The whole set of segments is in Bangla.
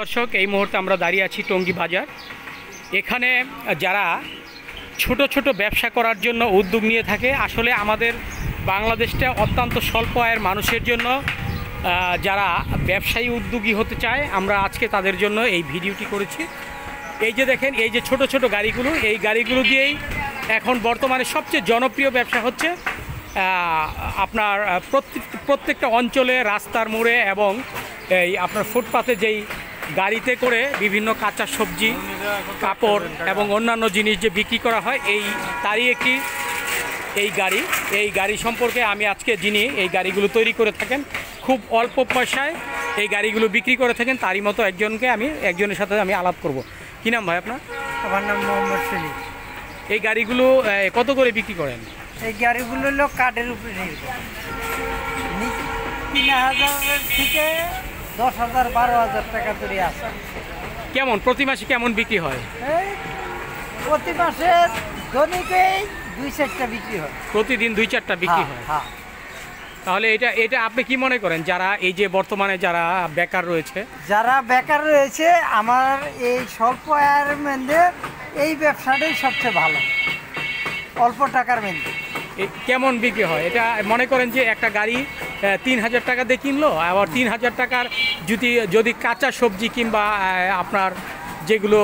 দর্শক, এই মুহূর্তে আমরা দাঁড়িয়ে আছি টঙ্গী বাজার। এখানে যারা ছোট ছোট ব্যবসা করার জন্য উদ্যোগ নিয়ে থাকে, আসলে আমাদের বাংলাদেশটা অত্যন্ত স্বল্প আয়ের মানুষের জন্য যারা ব্যবসায়ী উদ্যোগী হতে চায়, আমরা আজকে তাদের জন্য এই ভিডিওটি করেছি। এই যে দেখেন, এই যে ছোট ছোট গাড়িগুলো, এই গাড়িগুলো দিয়েই এখন বর্তমানে সবচেয়ে জনপ্রিয় ব্যবসা হচ্ছে আপনার প্রত্যেকটা অঞ্চলে রাস্তার মোড়ে এবং এই আপনার ফুটপাতে যেই গাড়িতে করে বিভিন্ন কাঁচা সবজি, কাপড় এবং অন্যান্য জিনিস যে বিক্রি করা হয়, তারই একটি এই গাড়ি সম্পর্কে আমি আজকে যিনি এই গাড়িগুলো তৈরি করে থাকেন, খুব অল্প পয়সায় এই গাড়িগুলো বিক্রি করে থাকেন, তারই মতো একজনের সাথে আমি আলাপ করব। কী নাম ভাই আপনার? আমার নাম মোহাম্মদ সেলিম। এই গাড়িগুলো কত করে বিক্রি করেন? এই গাড়িগুলো হলো কাঠের উপরে নির্ভর, ৩,০০০ থেকে ১০,০০০, ১২,০০০ টাকা ধরে আছে। কেমন প্রতি মাসে কেমন বিক্রি হয়? এই প্রতি মাসে দৈনিকেই ২-৪টা বিক্রি হয়। প্রতিদিন ২-৪টা বিক্রি হয়? হ্যাঁ। তাহলে এটা আপনি কি মনে করেন, যারা এই যে বর্তমানে যারা বেকার রয়েছে, আমার এই স্বল্প আয়ের মধ্যে এই ব্যবসাটাই সবচেয়ে ভালো, অল্প টাকার মধ্যে। কেমন বিক্রি হয়? এটা মনে করেন যে একটা গাড়ি ৩,০০০ টাকা দিয়ে কিনলো, আবার ৩,০০০ টাকার যদি কাঁচা সবজি কিংবা আপনার যেগুলো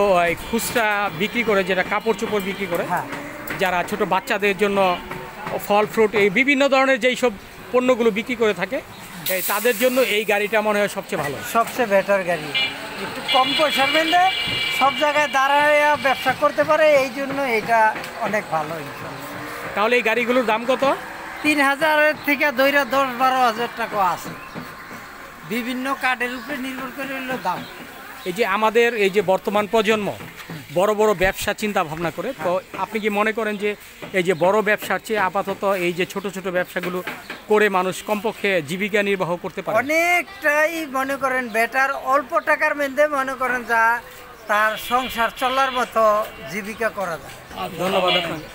খুচরা বিক্রি করে, যেটা কাপড় চোপড় বিক্রি করে, যারা ছোট বাচ্চাদের জন্য ফল ফ্রুট, এই বিভিন্ন ধরনের যেই সব পণ্যগুলো বিক্রি করে থাকে, তাদের জন্য এই গাড়িটা মনে হয় সবচেয়ে ভালো, সবচেয়ে বেটার গাড়ি। একটু কম পয়সার মধ্যে সব জায়গায় দাঁড়ায় ব্যবসা করতে পারে, এই জন্য এটা অনেক ভালো। তাহলে এই গাড়িগুলোর দাম কত? ৩,০০০ থেকে ১০-১২,০০০ টাকা আছে, বিভিন্ন কার্ডের উপরে নির্ভর করে হলো দাম। এই যে আমাদের এই যে বর্তমান প্রজন্ম বড় বড় ব্যবসা চিন্তা ভাবনা করে, তো আপনি কি মনে করেন যে এই যে বড় ব্যবসার চেয়ে আপাতত এই যে ছোট ছোট ব্যবসাগুলো করে মানুষ কমপক্ষে জীবিকা নির্বাহ করতে পারে? অনেকটাই মনে করেন বেটার, অল্প টাকার মধ্যে মনে করেন যা তার সংসার চলার মতো জীবিকা করা যায়। ধন্যবাদ আপনাকে।